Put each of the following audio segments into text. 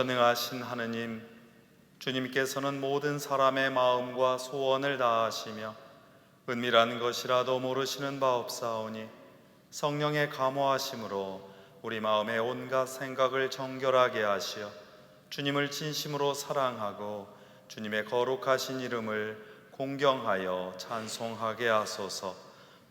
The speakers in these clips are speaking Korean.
전능하신 하느님, 주님께서는 모든 사람의 마음과 소원을 다하시며 은밀한 것이라도 모르시는 바 없사오니 성령의 감화하심으로 우리 마음의 온갖 생각을 정결하게 하시어 주님을 진심으로 사랑하고 주님의 거룩하신 이름을 공경하여 찬송하게 하소서.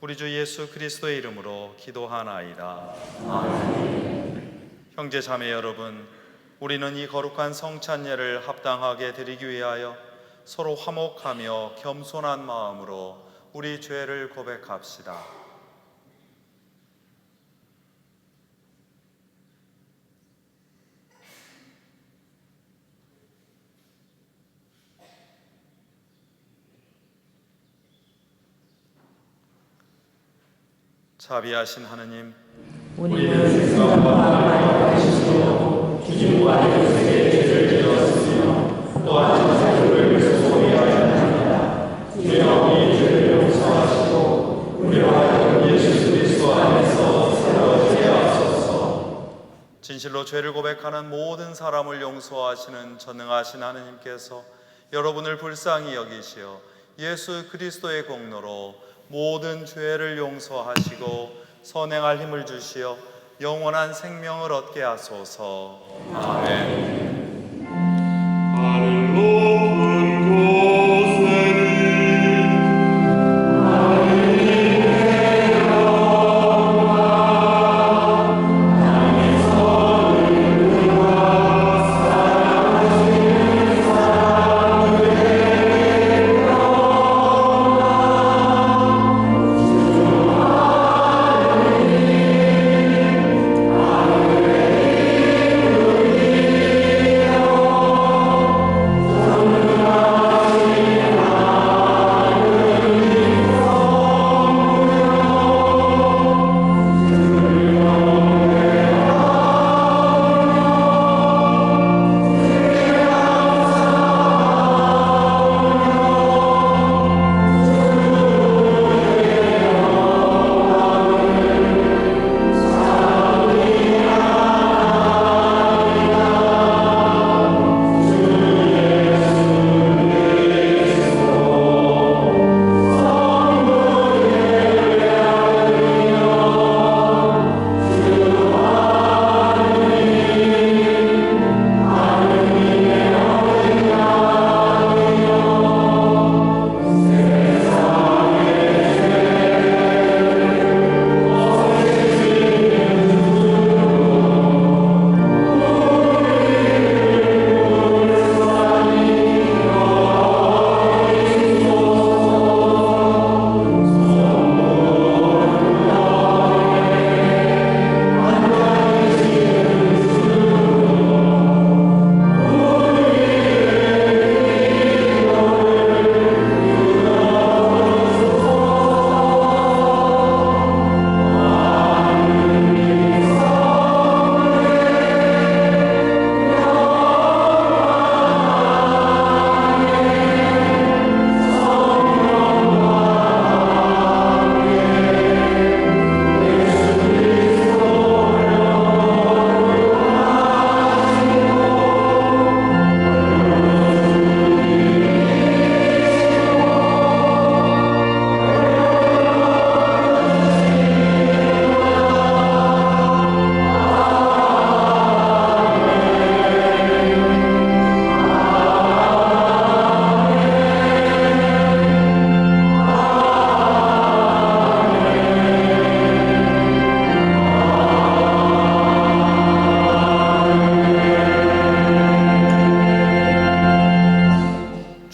우리 주 예수 그리스도의 이름으로 기도하나이다. 아멘. 형제 자매 여러분, 우리는 이 거룩한 성찬예를 합당하게 드리기 위하여 서로 화목하며 겸손한 마음으로 우리 죄를 고백합시다. 자비하신 하느님, 우리는 생각과 말과 주님과 예수의 죄를 지었으며 또한 천사들을 소리하였나이다. 주여 우리 죄를 용서하시고 우리로 하여금 예수 그리스도 안에서 새로워지게 하소서. 진실로 죄를 고백하는 모든 사람을 용서하시는 전능하신 하느님께서 여러분을 불쌍히 여기시어 예수 그리스도의 공로로 모든 죄를 용서하시고 선행할 힘을 주시어 영원한 생명을 얻게 하소서. 아멘. 하늘 높은 곳에는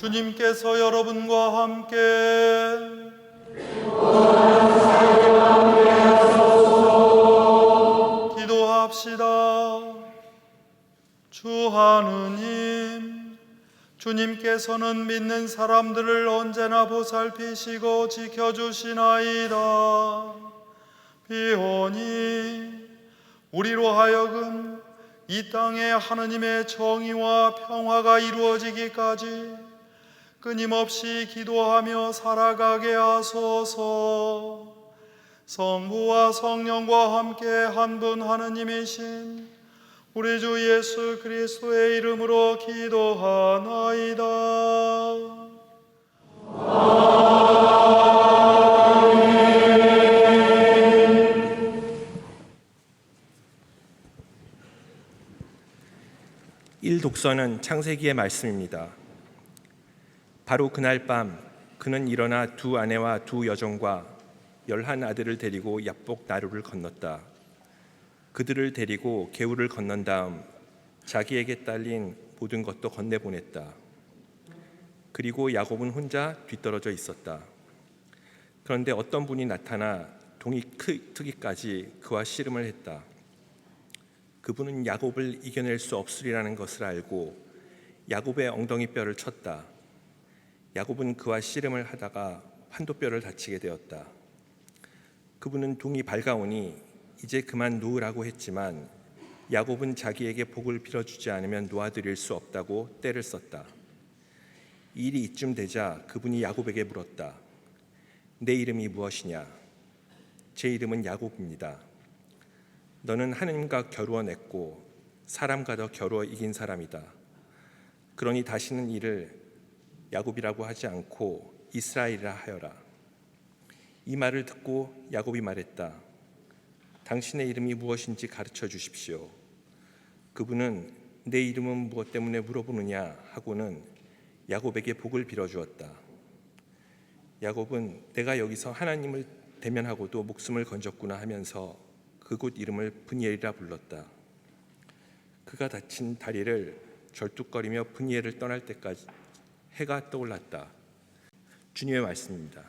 주님께서 여러분과 함께 기도합시다. 주 하느님, 주님께서는 믿는 사람들을 언제나 보살피시고 지켜주시나이다. 비오니 우리로 하여금 이 땅에 하느님의 정의와 평화가 이루어지기까지 끊임없이 기도하며 살아가게 하소서. 성부와 성령과 함께 한 분 하느님이신 우리 주 예수 그리스도의 이름으로 기도하나이다. 독서는 창세기의 말씀입니다. 바로 그날 밤 그는 일어나 두 아내와 두 여종과 11 아들을 데리고 야복 나루를 건넜다. 그들을 데리고 개울을 건넌 다음 자기에게 딸린 모든 것도 건네보냈다. 그리고 야곱은 혼자 뒤떨어져 있었다. 그런데 어떤 분이 나타나 동이 트기까지 그와 씨름을 했다. 그분은 야곱을 이겨낼 수 없으리라는 것을 알고 야곱의 엉덩이 뼈를 쳤다. 야곱은 그와 씨름을 하다가 환도뼈를 다치게 되었다. 그분은 동이 밝아오니 이제 그만 놓으라고 했지만 야곱은 자기에게 복을 빌어주지 않으면 놓아드릴 수 없다고 떼를 썼다. 일이 이쯤 되자 그분이 야곱에게 물었다. 내 이름이 무엇이냐? 제 이름은 야곱입니다. 너는 하나님과 겨루어 냈고 사람과 겨루어 이긴 사람이다. 그러니 다시는 이를 야곱이라고 하지 않고 이스라엘이라 하여라. 이 말을 듣고 야곱이 말했다. 당신의 이름이 무엇인지 가르쳐 주십시오. 그분은 내 이름은 무엇 때문에 물어보느냐 하고는 야곱에게 복을 빌어주었다. 야곱은 내가 여기서 하나님을 대면하고도 목숨을 건졌구나 하면서 그곳 이름을 브니엘이라 불렀다. 그가 다친 다리를 절뚝거리며 브니엘을 떠날 때까지 해가 떠올랐다. 주님의 말씀입니다.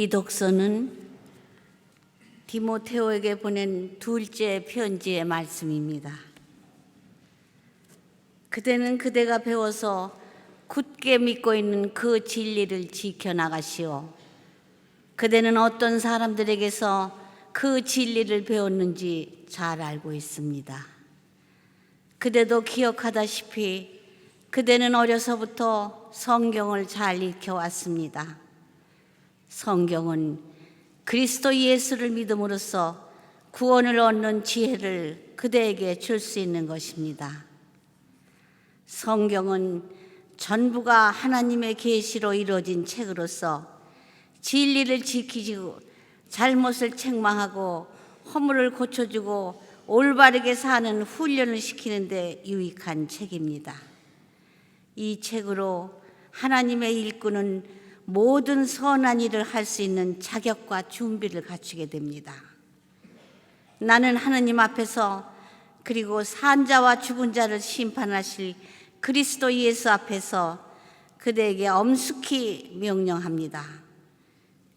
이 독서는 디모데오에게 보낸 둘째 편지의 말씀입니다. 그대는 그대가 배워서 굳게 믿고 있는 그 진리를 지켜나가시오. 그대는 어떤 사람들에게서 그 진리를 배웠는지 잘 알고 있습니다. 그대도 기억하다시피 그대는 어려서부터 성경을 잘 익혀왔습니다. 성경은 그리스도 예수를 믿음으로써 구원을 얻는 지혜를 그대에게 줄 수 있는 것입니다. 성경은 전부가 하나님의 계시로 이루어진 책으로서 진리를 지키고 잘못을 책망하고 허물을 고쳐주고 올바르게 사는 훈련을 시키는 데 유익한 책입니다. 이 책으로 하나님의 일꾼은 모든 선한 일을 할 수 있는 자격과 준비를 갖추게 됩니다. 나는 하나님 앞에서 그리고 산자와 죽은 자를 심판하실 그리스도 예수 앞에서 그대에게 엄숙히 명령합니다.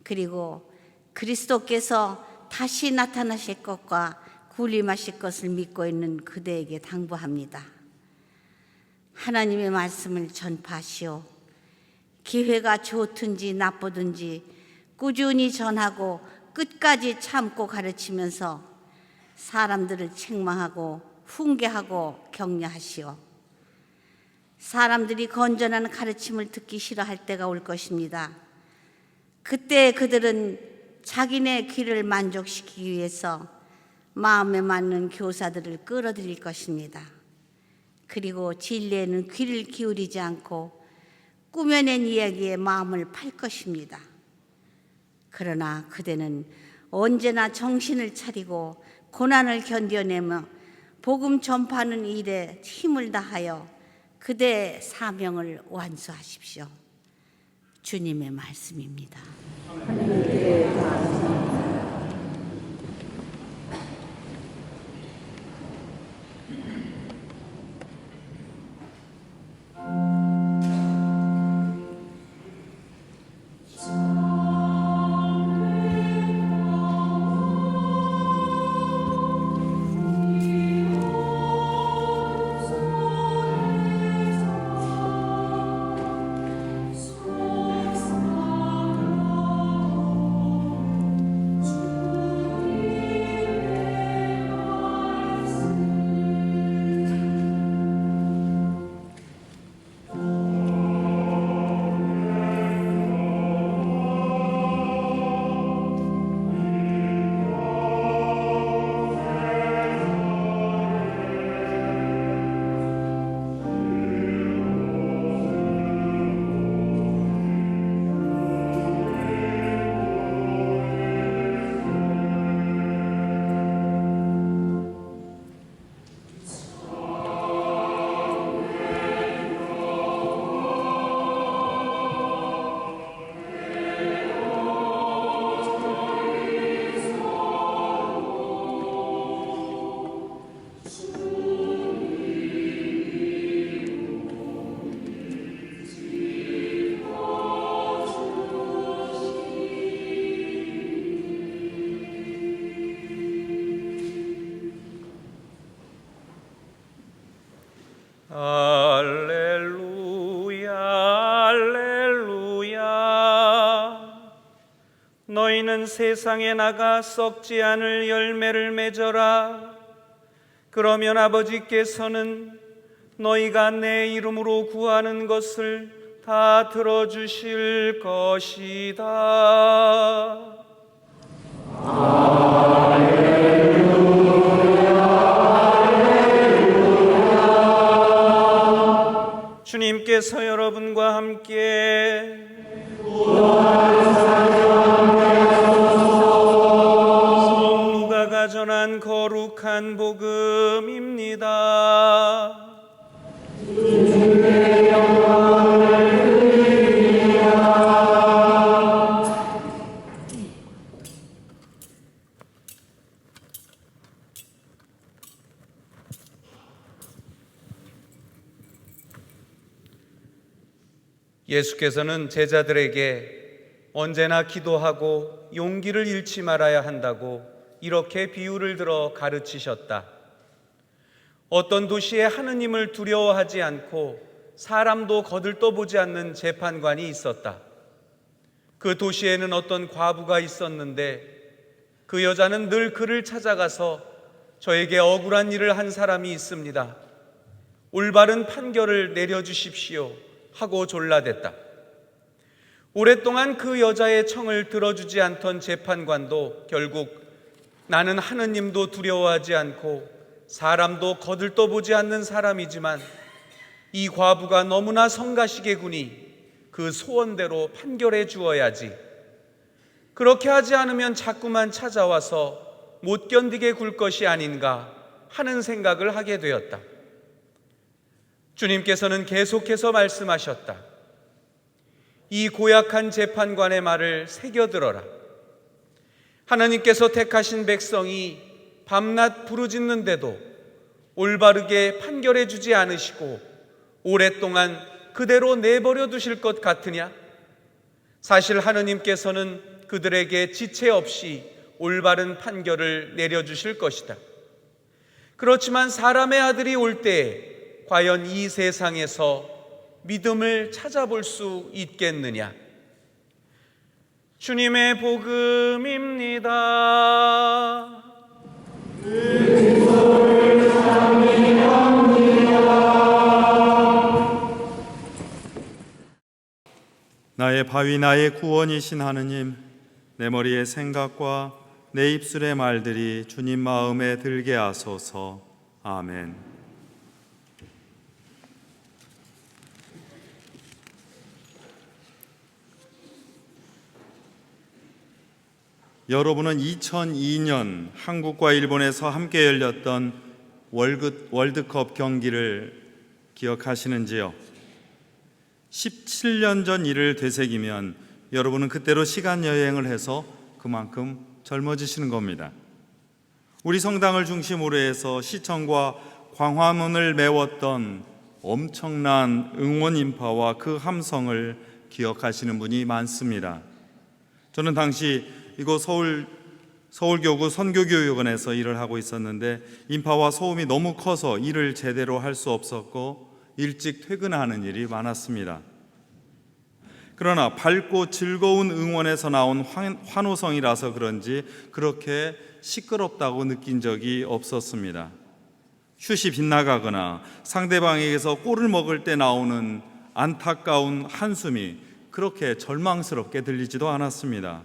그리고 그리스도께서 다시 나타나실 것과 군림하실 것을 믿고 있는 그대에게 당부합니다. 하나님의 말씀을 전파하시오. 기회가 좋든지 나쁘든지 꾸준히 전하고 끝까지 참고 가르치면서 사람들을 책망하고 훈계하고 격려하시오. 사람들이 건전한 가르침을 듣기 싫어할 때가 올 것입니다. 그때 그들은 자기네 귀를 만족시키기 위해서 마음에 맞는 교사들을 끌어들일 것입니다. 그리고 진리에는 귀를 기울이지 않고 꾸며낸 이야기에 마음을 팔 것입니다. 그러나 그대는 언제나 정신을 차리고 고난을 견뎌내며 복음 전파하는 일에 힘을 다하여 그대의 사명을 완수하십시오. 주님의 말씀입니다. 할렐루야 할렐루야. 너희는 세상에 나가 썩지 않을 열매를 맺어라. 그러면 아버지께서는 너희가 내 이름으로 구하는 것을 다 들어주실 것이다. 주님께서 여러분과 함께 성령 누가가 전한 거룩한 복음입니다. 예수께서는 제자들에게 언제나 기도하고 용기를 잃지 말아야 한다고 이렇게 비유를 들어 가르치셨다. 어떤 도시에 하느님을 두려워하지 않고 사람도 거들떠보지 않는 재판관이 있었다. 그 도시에는 어떤 과부가 있었는데 그 여자는 늘 그를 찾아가서 저에게 억울한 일을 한 사람이 있습니다. 올바른 판결을 내려주십시오 하고 졸라댔다. 오랫동안 그 여자의 청을 들어주지 않던 재판관도 결국 나는 하느님도 두려워하지 않고 사람도 거들떠보지 않는 사람이지만 이 과부가 너무나 성가시게 구니 그 소원대로 판결해 주어야지. 그렇게 하지 않으면 자꾸만 찾아와서 못 견디게 굴 것이 아닌가 하는 생각을 하게 되었다. 주님께서는 계속해서 말씀하셨다. 이 고약한 재판관의 말을 새겨들어라. 하나님께서 택하신 백성이 밤낮 부르짖는데도 올바르게 판결해 주지 않으시고 오랫동안 그대로 내버려 두실 것 같으냐? 사실 하느님께서는 그들에게 지체 없이 올바른 판결을 내려주실 것이다. 그렇지만 사람의 아들이 올 때에 과연 이 세상에서 믿음을 찾아볼 수 있겠느냐? 주님의 복음입니다. 나의 바위 나의 구원이신 하느님, 내 머리의 생각과 내 입술의 말들이 주님 마음에 들게 하소서. 아멘. 여러분은 2002년 한국과 일본에서 함께 열렸던 월드컵 경기를 기억하시는지요? 17년 전 일을 되새기면 여러분은 그때로 시간 여행을 해서 그만큼 젊어지시는 겁니다. 우리 성당을 중심으로 해서 시청과 광화문을 메웠던 엄청난 응원 인파와 그 함성을 기억하시는 분이 많습니다. 저는 당시 이곳 서울교구 선교교육원에서 일을 하고 있었는데 인파와 소음이 너무 커서 일을 제대로 할 수 없었고 일찍 퇴근하는 일이 많았습니다. 그러나 밝고 즐거운 응원에서 나온 환호성이라서 그런지 그렇게 시끄럽다고 느낀 적이 없었습니다. 슛이 빗나가거나 상대방에게서 골을 먹을 때 나오는 안타까운 한숨이 그렇게 절망스럽게 들리지도 않았습니다.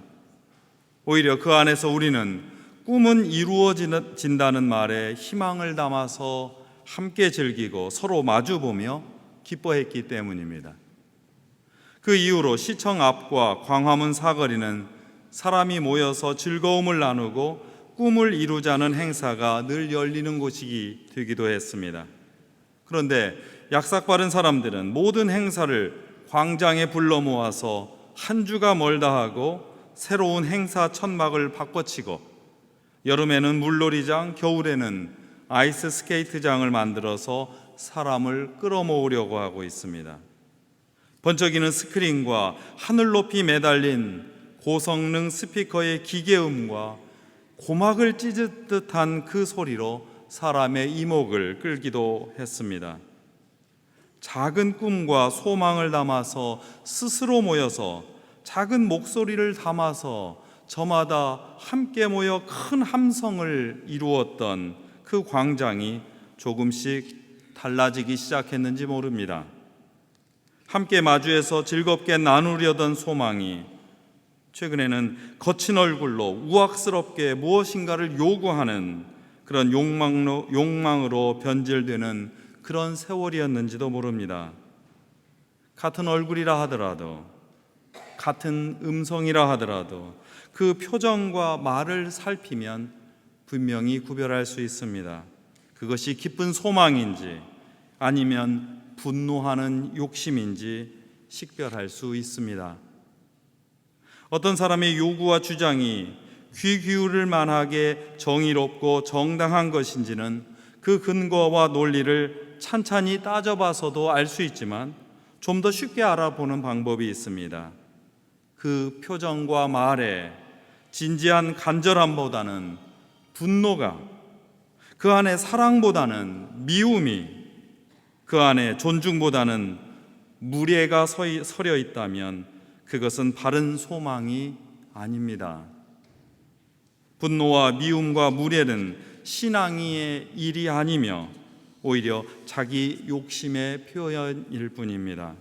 오히려 그 안에서 우리는 꿈은 이루어진다는 말에 희망을 담아서 함께 즐기고 서로 마주보며 기뻐했기 때문입니다. 그 이후로 시청 앞과 광화문 사거리는 사람이 모여서 즐거움을 나누고 꿈을 이루자는 행사가 늘 열리는 곳이 되기도 했습니다. 그런데 약삭빠른 사람들은 모든 행사를 광장에 불러 모아서 한 주가 멀다 하고 새로운 행사 천막을 바꿔치고 여름에는 물놀이장, 겨울에는 아이스 스케이트장을 만들어서 사람을 끌어모으려고 하고 있습니다. 번쩍이는 스크린과 하늘 높이 매달린 고성능 스피커의 기계음과 고막을 찢을 듯한 그 소리로 사람의 이목을 끌기도 했습니다. 작은 꿈과 소망을 담아서 스스로 모여서 작은 목소리를 담아서 저마다 함께 모여 큰 함성을 이루었던 그 광장이 조금씩 달라지기 시작했는지 모릅니다. 함께 마주해서 즐겁게 나누려던 소망이 최근에는 거친 얼굴로 우악스럽게 무엇인가를 요구하는 그런 욕망으로 변질되는 그런 세월이었는지도 모릅니다. 같은 얼굴이라 하더라도, 같은 음성이라 하더라도 그 표정과 말을 살피면 분명히 구별할 수 있습니다. 그것이 기쁜 소망인지 아니면 분노하는 욕심인지 식별할 수 있습니다. 어떤 사람의 요구와 주장이 귀 기울일 만하게 정의롭고 정당한 것인지는 그 근거와 논리를 찬찬히 따져봐서도 알 수 있지만 좀 더 쉽게 알아보는 방법이 있습니다. 그 표정과 말에 진지한 간절함보다는 분노가, 그 안에 사랑보다는 미움이, 그 안에 존중보다는 무례가 서려 있다면 그것은 바른 소망이 아닙니다. 분노와 미움과 무례는 신앙의 일이 아니며 오히려 자기 욕심의 표현일 뿐입니다.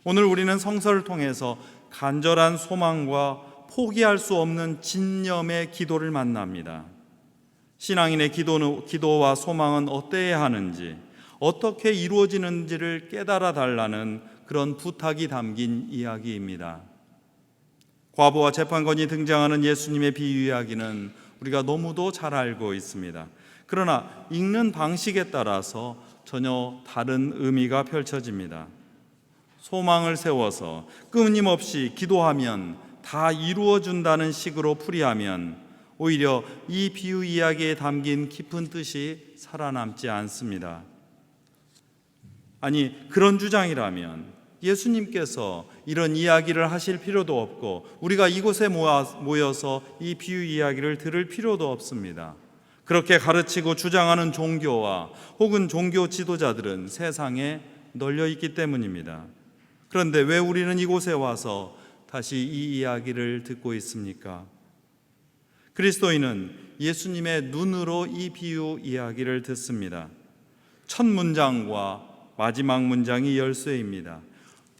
오늘 우리는 성서를 통해서 간절한 소망과 포기할 수 없는 진념의 기도를 만납니다. 신앙인의 기도와 소망은 어때야 하는지, 어떻게 이루어지는지를 깨달아 달라는 그런 부탁이 담긴 이야기입니다. 과부와 재판관이 등장하는 예수님의 비유 이야기는 우리가 너무도 잘 알고 있습니다. 그러나 읽는 방식에 따라서 전혀 다른 의미가 펼쳐집니다. 소망을 세워서 끊임없이 기도하면 다 이루어준다는 식으로 풀이하면 오히려 이 비유 이야기에 담긴 깊은 뜻이 살아남지 않습니다. 아니, 그런 주장이라면 예수님께서 이런 이야기를 하실 필요도 없고 우리가 이곳에 모여서 이 비유 이야기를 들을 필요도 없습니다. 그렇게 가르치고 주장하는 종교와 혹은 종교 지도자들은 세상에 널려 있기 때문입니다. 그런데 왜 우리는 이곳에 와서 다시 이 이야기를 듣고 있습니까? 그리스도인은 예수님의 눈으로 이 비유 이야기를 듣습니다. 첫 문장과 마지막 문장이 열쇠입니다.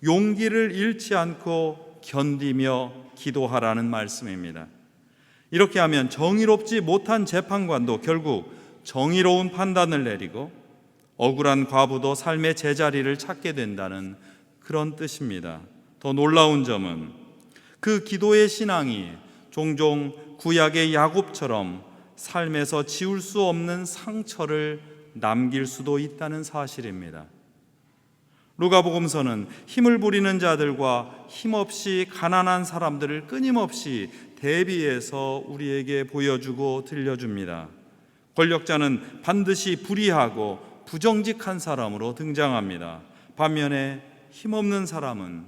용기를 잃지 않고 견디며 기도하라는 말씀입니다. 이렇게 하면 정의롭지 못한 재판관도 결국 정의로운 판단을 내리고 억울한 과부도 삶의 제자리를 찾게 된다는 그런 뜻입니다. 더 놀라운 점은 그 기도의 신앙이 종종 구약의 야곱처럼 삶에서 지울 수 없는 상처를 남길 수도 있다는 사실입니다. 루가복음서는 힘을 부리는 자들과 힘없이 가난한 사람들을 끊임없이 대비해서 우리에게 보여주고 들려줍니다. 권력자는 반드시 불의하고 부정직한 사람으로 등장합니다. 반면에 힘없는 사람은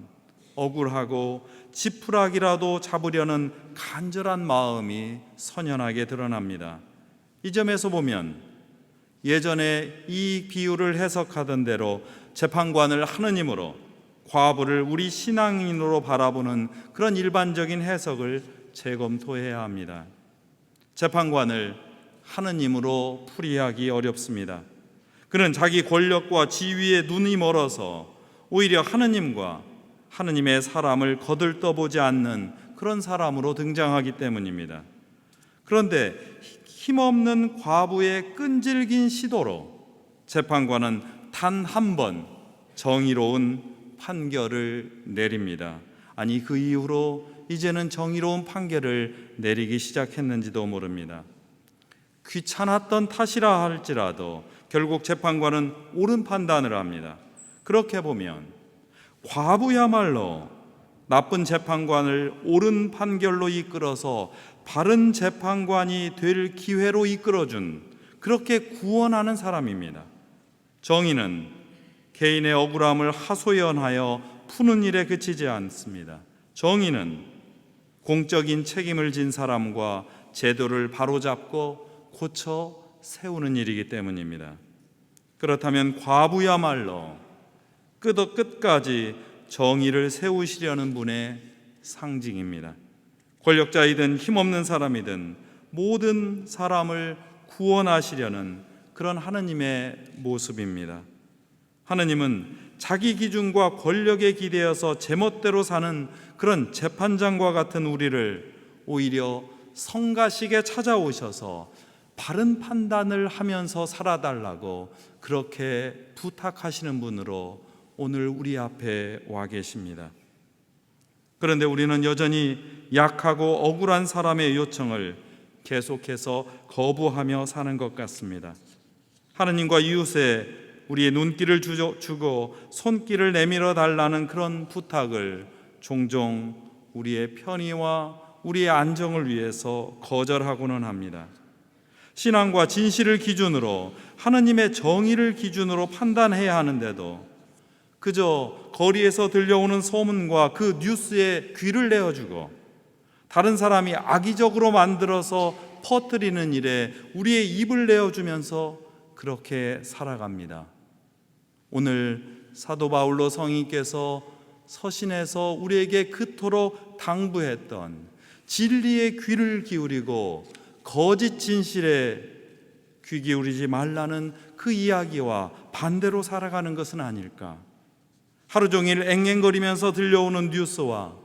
억울하고 지푸라기라도 잡으려는 간절한 마음이 선연하게 드러납니다. 이 점에서 보면 예전에 이 비유를 해석하던 대로 재판관을 하느님으로, 과부를 우리 신앙인으로 바라보는 그런 일반적인 해석을 재검토해야 합니다. 재판관을 하느님으로 풀이하기 어렵습니다. 그는 자기 권력과 지위에 눈이 멀어서 오히려 하느님과 하느님의 사람을 거들떠보지 않는 그런 사람으로 등장하기 때문입니다. 그런데 힘없는 과부의 끈질긴 시도로 재판관은 단 한 번 정의로운 판결을 내립니다. 아니, 그 이후로 이제는 정의로운 판결을 내리기 시작했는지도 모릅니다. 귀찮았던 탓이라 할지라도 결국 재판관은 옳은 판단을 합니다. 그렇게 보면 과부야말로 나쁜 재판관을 옳은 판결로 이끌어서 바른 재판관이 될 기회로 이끌어준, 그렇게 구원하는 사람입니다. 정의는 개인의 억울함을 하소연하여 푸는 일에 그치지 않습니다. 정의는 공적인 책임을 진 사람과 제도를 바로잡고 고쳐 세우는 일이기 때문입니다. 그렇다면 과부야말로 끝까지 정의를 세우시려는 분의 상징입니다. 권력자이든 힘없는 사람이든 모든 사람을 구원하시려는 그런 하느님의 모습입니다. 하느님은 자기 기준과 권력에 기대어서 제멋대로 사는 그런 재판장과 같은 우리를 오히려 성가시게 찾아오셔서 바른 판단을 하면서 살아달라고 그렇게 부탁하시는 분으로 오늘 우리 앞에 와 계십니다. 그런데 우리는 여전히 약하고 억울한 사람의 요청을 계속해서 거부하며 사는 것 같습니다. 하느님과 이웃에 우리의 눈길을 주고 손길을 내밀어 달라는 그런 부탁을 종종 우리의 편의와 우리의 안정을 위해서 거절하고는 합니다. 신앙과 진실을 기준으로, 하느님의 정의를 기준으로 판단해야 하는데도 그저 거리에서 들려오는 소문과 그 뉴스에 귀를 내어주고 다른 사람이 악의적으로 만들어서 퍼뜨리는 일에 우리의 입을 내어주면서 그렇게 살아갑니다. 오늘 사도 바울로 성인께서 서신에서 우리에게 그토록 당부했던 진리의 귀를 기울이고 거짓 진실에 귀 기울이지 말라는 그 이야기와 반대로 살아가는 것은 아닐까? 하루 종일 앵앵거리면서 들려오는 뉴스와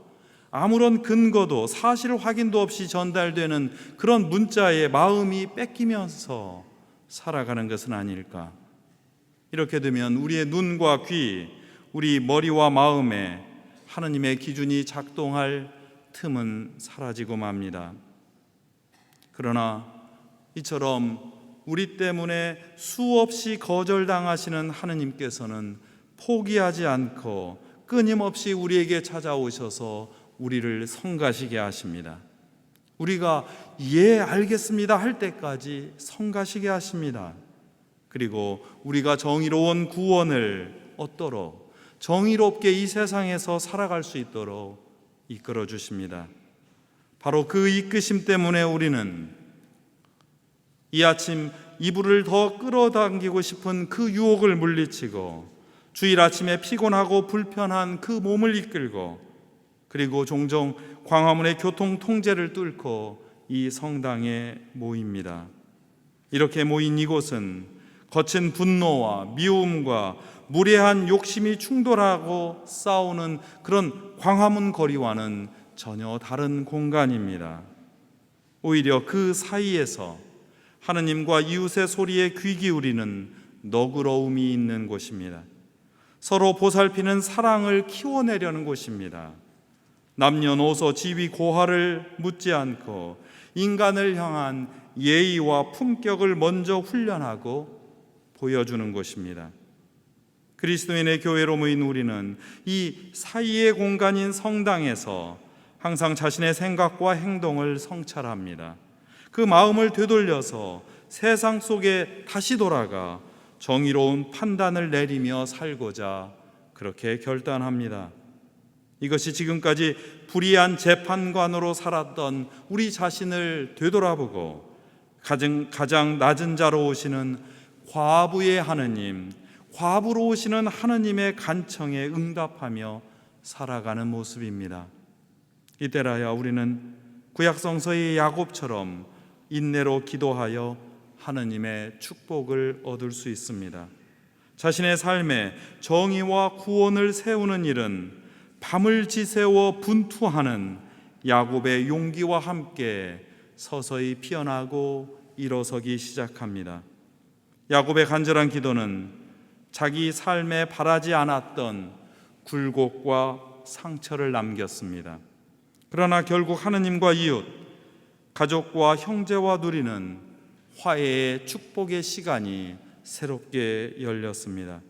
아무런 근거도 사실 확인도 없이 전달되는 그런 문자에 마음이 뺏기면서 살아가는 것은 아닐까? 이렇게 되면 우리의 눈과 귀, 우리 머리와 마음에 하느님의 기준이 작동할 틈은 사라지고 맙니다. 그러나 이처럼 우리 때문에 수없이 거절당하시는 하느님께서는 포기하지 않고 끊임없이 우리에게 찾아오셔서 우리를 성가시게 하십니다. 우리가 예 알겠습니다 할 때까지 성가시게 하십니다. 그리고 우리가 정의로운 구원을 얻도록 정의롭게 이 세상에서 살아갈 수 있도록 이끌어 주십니다. 바로 그 이끄심 때문에 우리는 이 아침 이불을 더 끌어당기고 싶은 그 유혹을 물리치고 주일 아침에 피곤하고 불편한 그 몸을 이끌고 그리고 종종 광화문의 교통 통제를 뚫고 이 성당에 모입니다. 이렇게 모인 이곳은 거친 분노와 미움과 무례한 욕심이 충돌하고 싸우는 그런 광화문 거리와는 전혀 다른 공간입니다. 오히려 그 사이에서 하느님과 이웃의 소리에 귀 기울이는 너그러움이 있는 곳입니다. 서로 보살피는 사랑을 키워내려는 곳입니다. 남녀노소 지위 고하를 묻지 않고 인간을 향한 예의와 품격을 먼저 훈련하고 보여주는 곳입니다. 그리스도인의 교회로 모인 우리는 이 사이의 공간인 성당에서 항상 자신의 생각과 행동을 성찰합니다. 그 마음을 되돌려서 세상 속에 다시 돌아가 정의로운 판단을 내리며 살고자 그렇게 결단합니다. 이것이 지금까지 불의한 재판관으로 살았던 우리 자신을 되돌아보고 가장 낮은 자로 오시는 과부의 하느님, 과부로 오시는 하느님의 간청에 응답하며 살아가는 모습입니다. 이때라야 우리는 구약성서의 야곱처럼 인내로 기도하여 하느님의 축복을 얻을 수 있습니다. 자신의 삶에 정의와 구원을 세우는 일은 밤을 지새워 분투하는 야곱의 용기와 함께 서서히 피어나고 일어서기 시작합니다. 야곱의 간절한 기도는 자기 삶에 바라지 않았던 굴곡과 상처를 남겼습니다. 그러나 결국 하느님과 이웃, 가족과 형제와 누리는 화해의 축복의 시간이 새롭게 열렸습니다.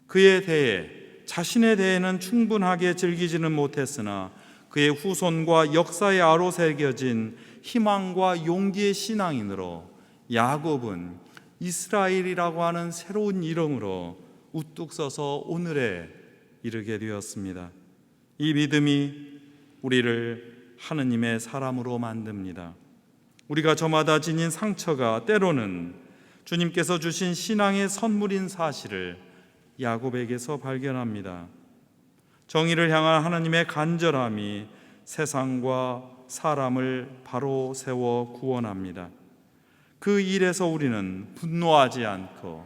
그에 대해 자신에 대해는 충분하게 즐기지는 못했으나 그의 후손과 역사의 아로 새겨진 희망과 용기의 신앙인으로 야곱은 이스라엘이라고 하는 새로운 이름으로 우뚝 서서 오늘에 이르게 되었습니다. 이 믿음이 우리를 하느님의 사람으로 만듭니다. 우리가 저마다 지닌 상처가 때로는 주님께서 주신 신앙의 선물인 사실을 야곱에게서 발견합니다. 정의를 향한 하나님의 간절함이 세상과 사람을 바로 세워 구원합니다. 그 일에서 우리는 분노하지 않고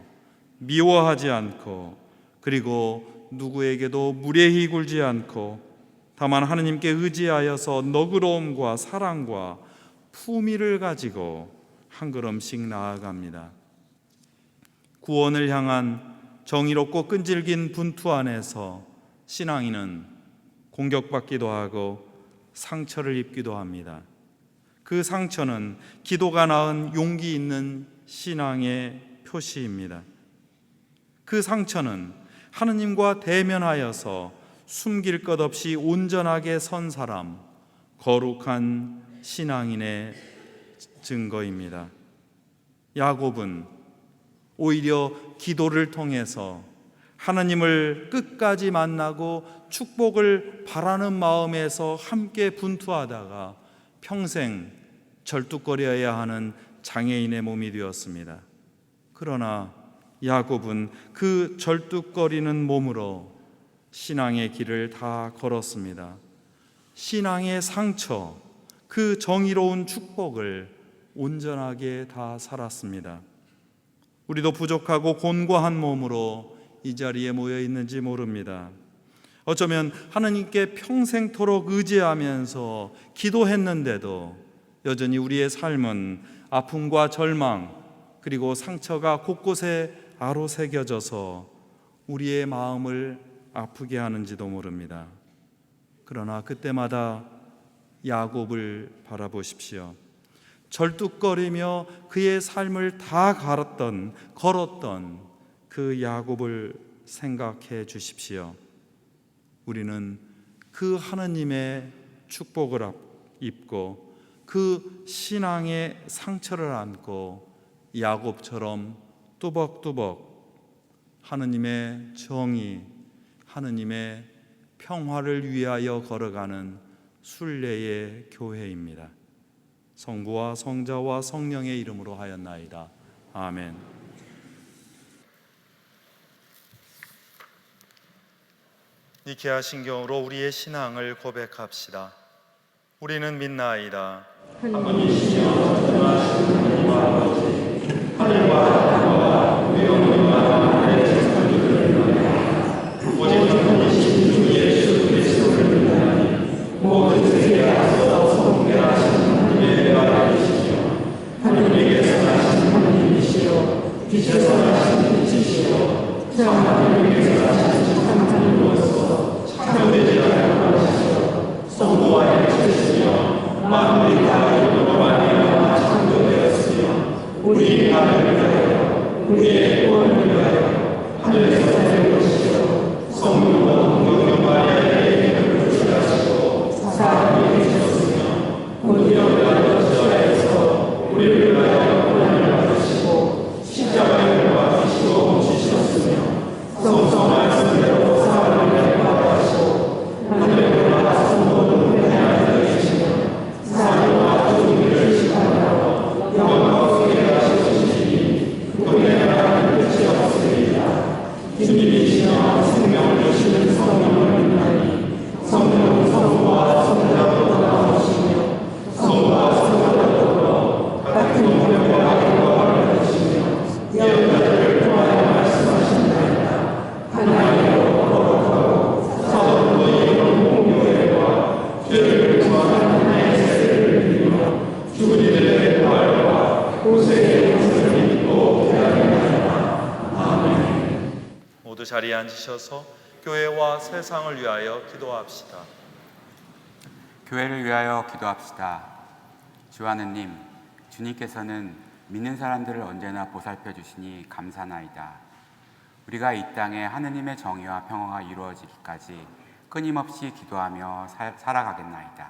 미워하지 않고 그리고 누구에게도 무례히 굴지 않고 다만 하느님께 의지하여서 너그러움과 사랑과 품위를 가지고 한 걸음씩 나아갑니다. 구원을 향한 정의롭고 끈질긴 분투 안에서 신앙인은 공격받기도 하고 상처를 입기도 합니다. 그 상처는 기도가 낳은 용기 있는 신앙의 표시입니다. 그 상처는 하느님과 대면하여서 숨길 것 없이 온전하게 선 사람, 거룩한 신앙인의 증거입니다. 야곱은 오히려 기도를 통해서 하나님을 끝까지 만나고 축복을 바라는 마음에서 함께 분투하다가 평생 절뚝거려야 하는 장애인의 몸이 되었습니다. 그러나 야곱은 그 절뚝거리는 몸으로 신앙의 길을 다 걸었습니다. 신앙의 상처, 그 정의로운 축복을 온전하게 다 살았습니다. 우리도 부족하고 곤고한 몸으로 이 자리에 모여 있는지 모릅니다. 어쩌면 하느님께 평생토록 의지하면서 기도했는데도 여전히 우리의 삶은 아픔과 절망 그리고 상처가 곳곳에 아로새겨져서 우리의 마음을 아프게 하는지도 모릅니다. 그러나 그때마다 야곱을 바라보십시오. 절뚝거리며 그의 삶을 다 걸었던 그 야곱을 생각해 주십시오. 우리는 그 하느님의 축복을 입고 그 신앙의 상처를 안고 야곱처럼 뚜벅뚜벅 하느님의 정의, 하느님의 평화를 위하여 걸어가는 순례의 교회입니다. 성부와 성자와 성령의 이름으로 하였나이다. 아멘. 니케아 신경으로 우리의 신앙을 고백합시다. 우리는 믿나이다. 모두 자리에 앉으셔서 교회와 세상을 위하여 기도합시다. 교회를 위하여 기도합시다. 주 하느님, 주님께서는 믿는 사람들을 언제나 보살펴 주시니 감사나이다. 우리가 이 땅에 하느님의 정의와 평화가 이루어지기까지 끊임없이 기도하며 살아가겠나이다.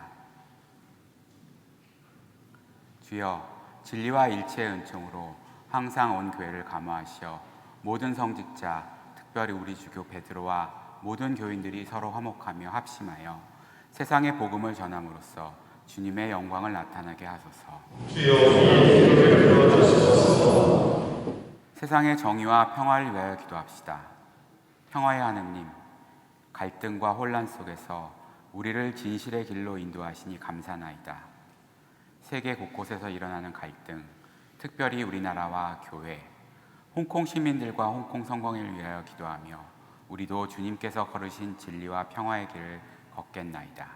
주여, 진리와 일체의 은총으로 항상 온 교회를 감화하시어 모든 성직자, 특별히 우리 주교 베드로와 모든 교인들이 서로 화목하며 합심하여 세상의 복음을 전함으로써 주님의 영광을 나타나게 하소서. 세상의 정의와 평화를 위하여 기도합시다. 평화의 하느님, 갈등과 혼란 속에서 우리를 진실의 길로 인도하시니 감사나이다. 세계 곳곳에서 일어나는 갈등, 특별히 우리나라와 교회, 홍콩 시민들과 홍콩 성공을 위하여 기도하며 우리도 주님께서 걸으신 진리와 평화의 길을 걷겠나이다.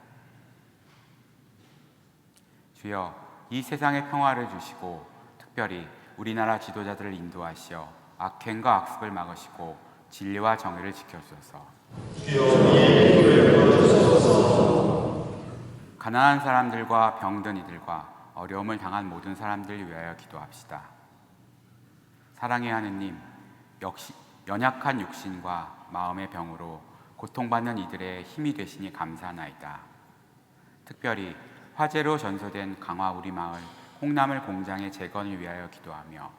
주여, 이 세상에 평화를 주시고 특별히 우리나라 지도자들을 인도하시어 악행과 악습을 막으시고 진리와 정의를 지켜주소서. 가난한 사람들과 병든 이들과 어려움을 당한 모든 사람들을 위하여 기도합시다. 사랑의 하느님, 역시 연약한 육신과 마음의 병으로 고통받는 이들의 힘이 되시니 감사하나이다. 특별히 화재로 전소된 강화 우리마을 홍나물 공장의 재건을 위하여 기도하며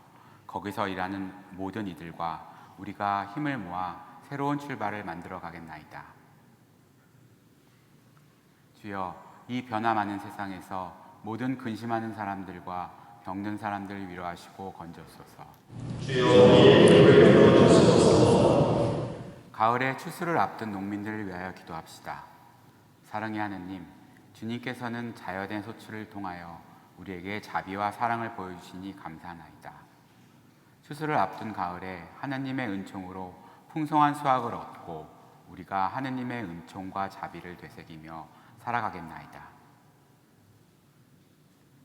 거기서 일하는 모든 이들과 우리가 힘을 모아 새로운 출발을 만들어 가겠나이다. 주여, 이 변화 많은 세상에서 모든 근심하는 사람들과 병든 사람들을 위로하시고 건져소서. 가을에 추수를 앞둔 농민들을 위하여 기도합시다. 사랑의 하느님, 주님께서는 자여된 소출을 통하여 우리에게 자비와 사랑을 보여주시니 감사하나이다. 추수를 앞둔 가을에 하느님의 은총으로 풍성한 수확을 얻고 우리가 하느님의 은총과 자비를 되새기며 살아가겠나이다.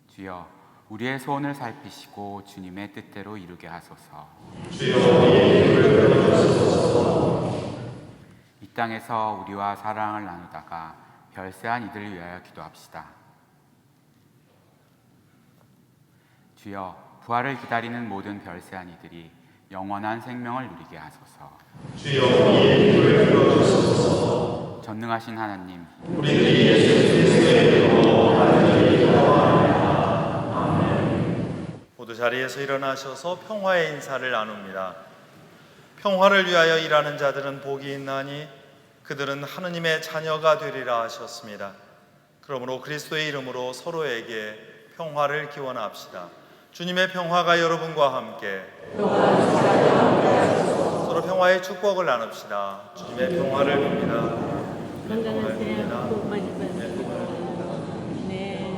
주여, 우리의 소원을 살피시고 주님의 뜻대로 이루게 하소서. 이 땅에서 우리와 사랑을 나누다가 별세한 이들을 위하여 기도합시다. 주여, 부활을 기다리는 모든 별세한 이들이 영원한 생명을 누리게 하소서. 전능하신 하나님, 우리들이 예수 그리스도의 이름으로 하나님을 기도하옵나이다. 자리에서 일어나셔서 평화의 인사를 나눕니다. 평화를 위하여 일하는 자들은 복이 있나니 그들은 하느님의 자녀가 되리라 하셨습니다. 그러므로 그리스도의 이름으로 서로에게 평화를 기원합시다. 주님의 평화가 여러분과 함께 서로 평화의 축복을 나눕시다. 주님의 평화를 빕니다. 건강하세요. 복 많이 받으세요. 네.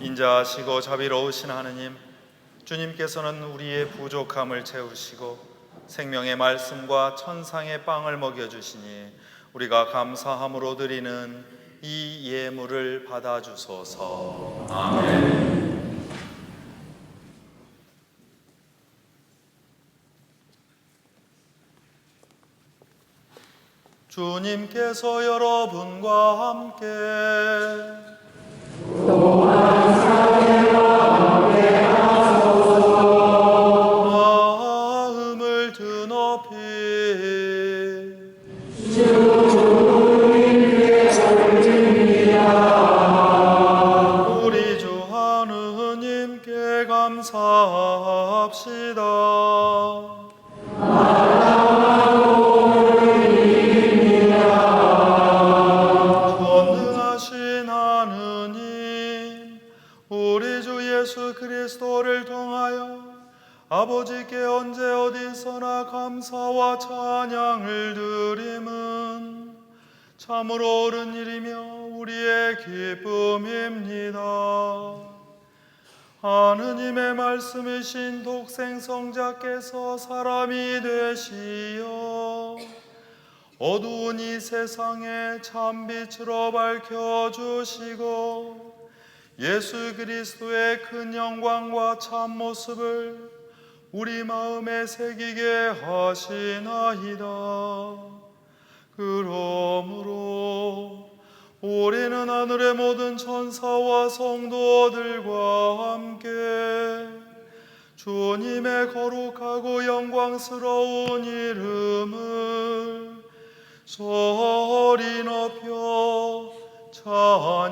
인자하시고 자비로우신 하느님, 주님께서는 우리의 부족함을 채우시고 생명의 말씀과 천상의 빵을 먹여주시니 우리가 감사함으로 드리는 이 예물을 받아주소서. 아멘. 주님께서 여러분과 함께 마음을 드높이 우리 주 하느님께 감사합시다. 전능하신 하느님, 우리 주 예수 그리스도를 통하여 아버지께 언제 어디서나 감사와 찬양을 드림은 참으로 옳은 일이며 우리의 기쁨입니다. 하느님의 말씀이신 독생성자께서 사람이 되시어 어두운 이 세상에 참빛으로 밝혀주시고 예수 그리스도의 큰 영광과 참모습을 우리 마음에 새기게 하시나이다. 그러므로 우리는 하늘의 모든 천사와 성도들과 함께 주님의 거룩하고 영광스러운 이름을 소리 높여 찬양하나이다.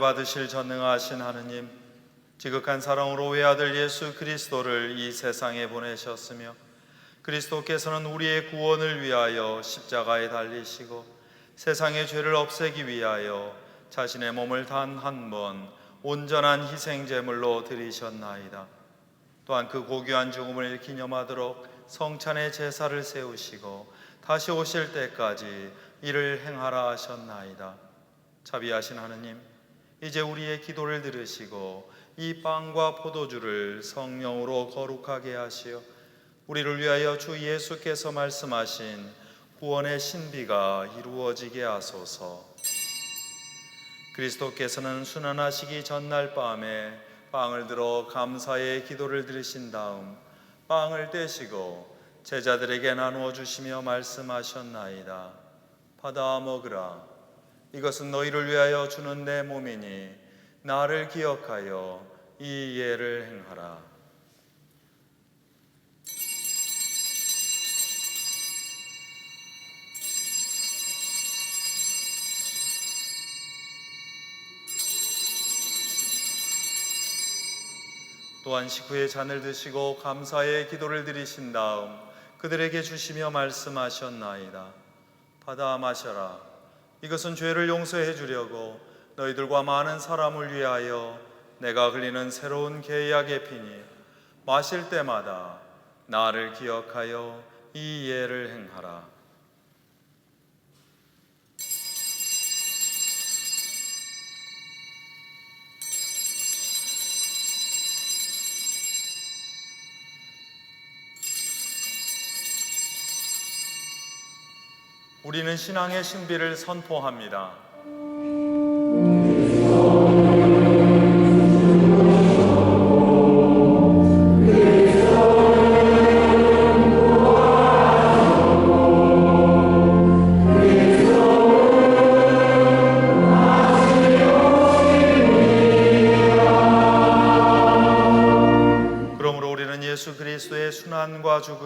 받으실 전능하신 하느님, 지극한 사랑으로 외아들 예수 그리스도를 이 세상에 보내셨으며 그리스도께서는 우리의 구원을 위하여 십자가에 달리시고 세상의 죄를 없애기 위하여 자신의 몸을 단 한 번 온전한 희생제물로 드리셨나이다. 또한 그 고귀한 죽음을 기념하도록 성찬의 제사를 세우시고 다시 오실 때까지 이를 행하라 하셨나이다. 자비하신 하느님, 이제 우리의 기도를 들으시고 이 빵과 포도주를 성령으로 거룩하게 하시어 우리를 위하여 주 예수께서 말씀하신 구원의 신비가 이루어지게 하소서. 그리스도께서는 순환하시기 전날 밤에 빵을 들어 감사의 기도를 드리신 다음 빵을 떼시고 제자들에게 나누어 주시며 말씀하셨나이다. 받아 먹으라. 이것은 너희를 위하여 주는 내 몸이니 나를 기억하여 이 예를 행하라. 또한 식후에 잔을 드시고 감사의 기도를 드리신 다음 그들에게 주시며 말씀하셨나이다. 받아 마셔라. 이것은 죄를 용서해 주려고 너희들과 많은 사람을 위하여 내가 흘리는 새로운 계약의 피니 마실 때마다 나를 기억하여 이 예를 행하라. 우리는 신앙의 신비를 선포합니다.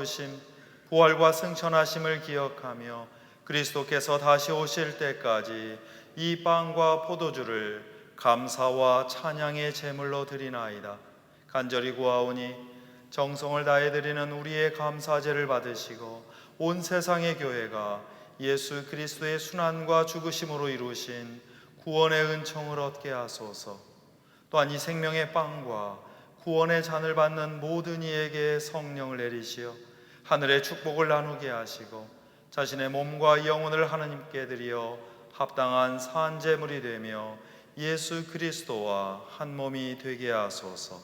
아프심, 부활과 승천하심을 기억하며 그리스도께서 다시 오실 때까지 이 빵과 포도주를 감사와 찬양의 제물로 드리나이다. 간절히 구하오니 정성을 다해 드리는 우리의 감사제를 받으시고 온 세상의 교회가 예수 그리스도의 순환과 죽으심으로 이루신 구원의 은총을 얻게 하소서. 또한 이 생명의 빵과 구원의 잔을 받는 모든 이에게 성령을 내리시어 하늘의 축복을 나누게 하시고 자신의 몸과 영혼을 하나님께 드리어 합당한 산제물이 되며 예수 그리스도와 한 몸이 되게 하소서.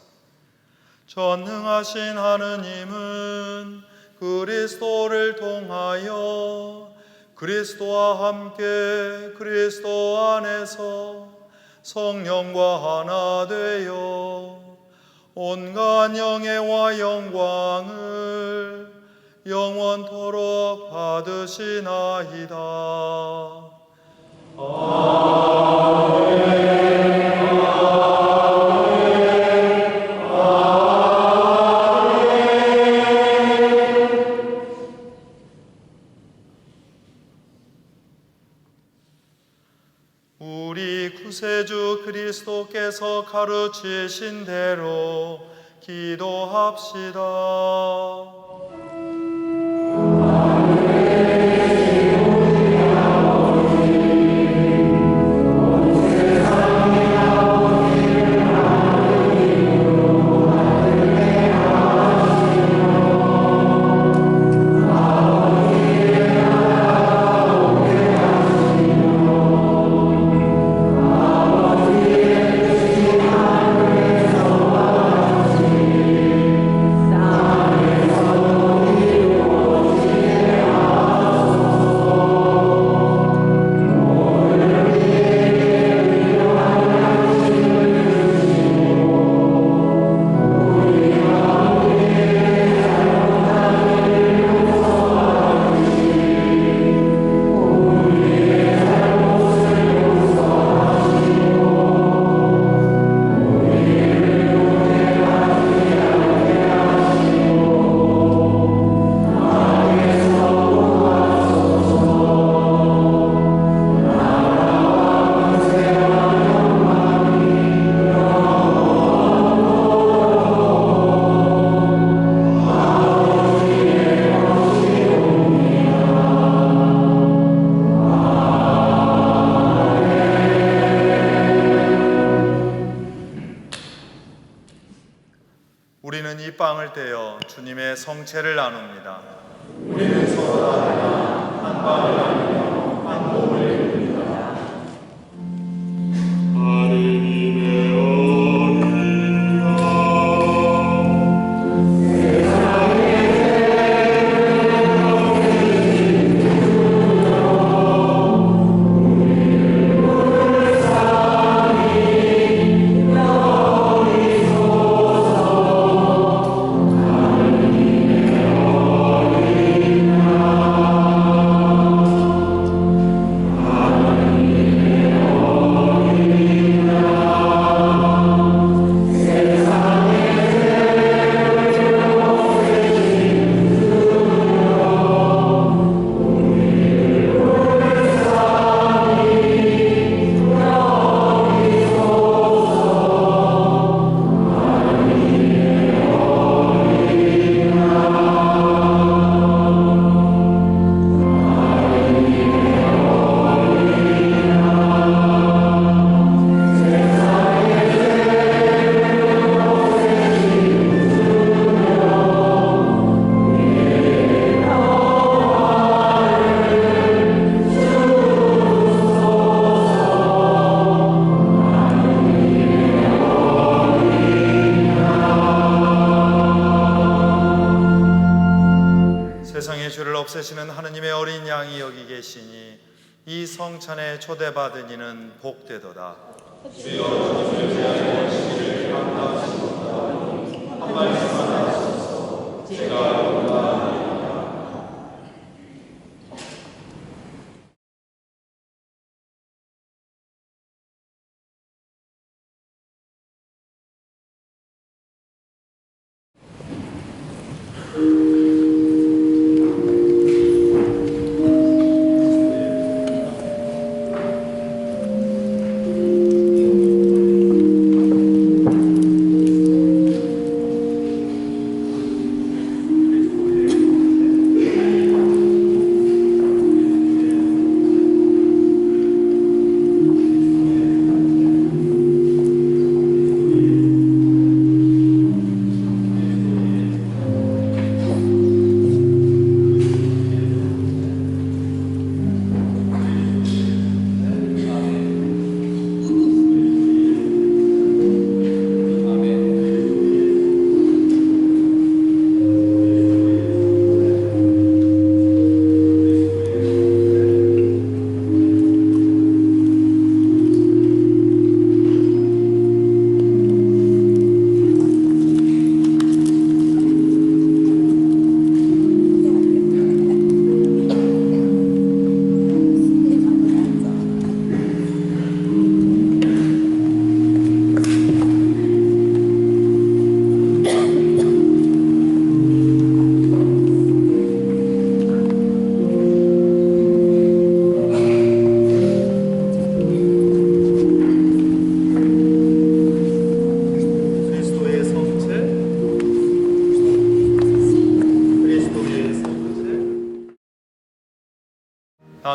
전능하신 하느님은 그리스도를 통하여 그리스도와 함께 그리스도 안에서 성령과 하나 되어 온갖 영예와 영광을 영원토록 받으시나이다. 우리 구세주 그리스도께서 가르치신 대로 기도합시다. 우리는 이 빵을 떼어 주님의 성체를 나눕니다. 우리는 서로 한 빵을 나누며 한 몸을 이룹니다. 하느님의 어린 양 세상의 죄를 없애시는 하느님의 어린 양이 여기 계시니 이 성찬에 초대받은 이는 복되도다.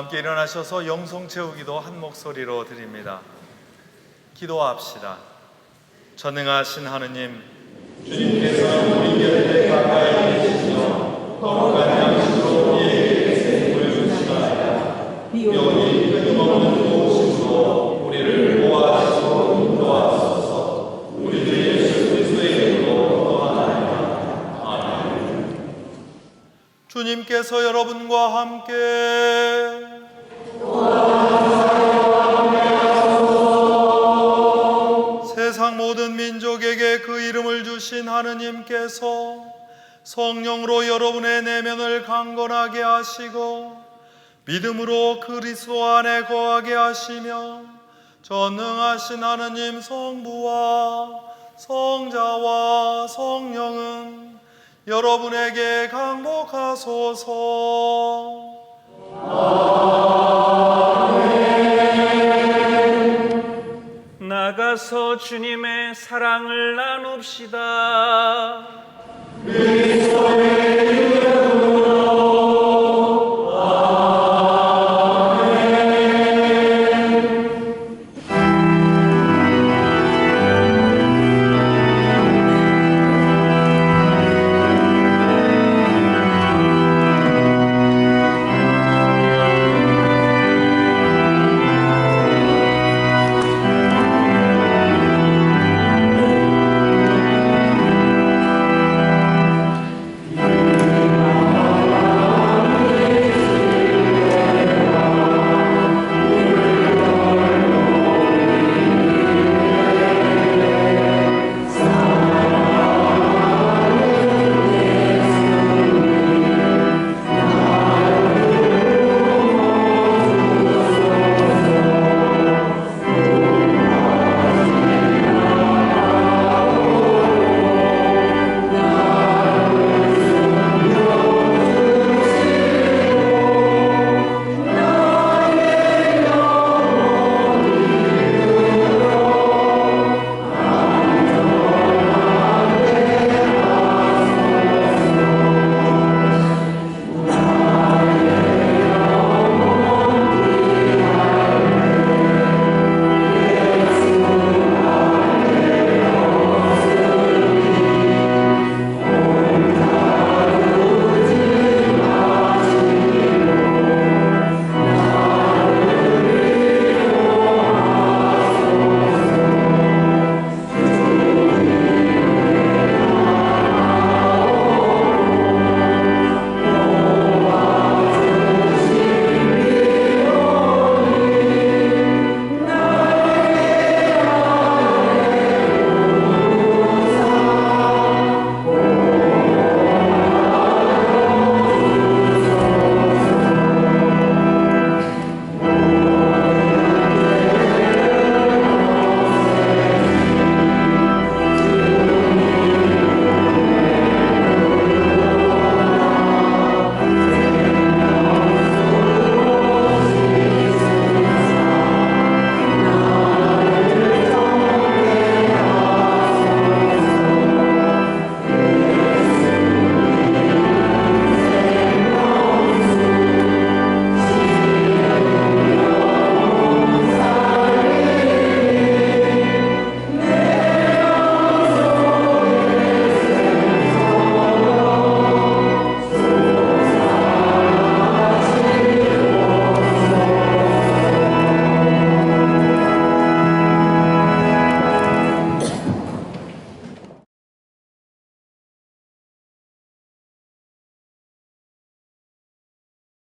함께 일어나셔서 영성 채우기도 한 목소리로 드립니다. 기도합시다. 전능하신 하느님, 주님께서 우리 곁에 가까이 계시며 거룩한 양식으로 우리에게 생명을 주시나이다. 여기 끊임없는 도우심으로 우리를 보호하시고 인도하소서. 우리 주 예수 그리스도의 이름으로 기도하나이다. 아멘. 주님께서 여러분과 함께 세상 모든 민족에게 그 이름을 주신 하느님께서 성령으로 여러분의 내면을 강건하게 하시고 믿음으로 그리스도 안에 거하게 하시며 전능하신 하느님 성부와 성자와 성령은 여러분에게 강복하소서. 나가서 주님의 사랑을 나눕시다. 그리스도의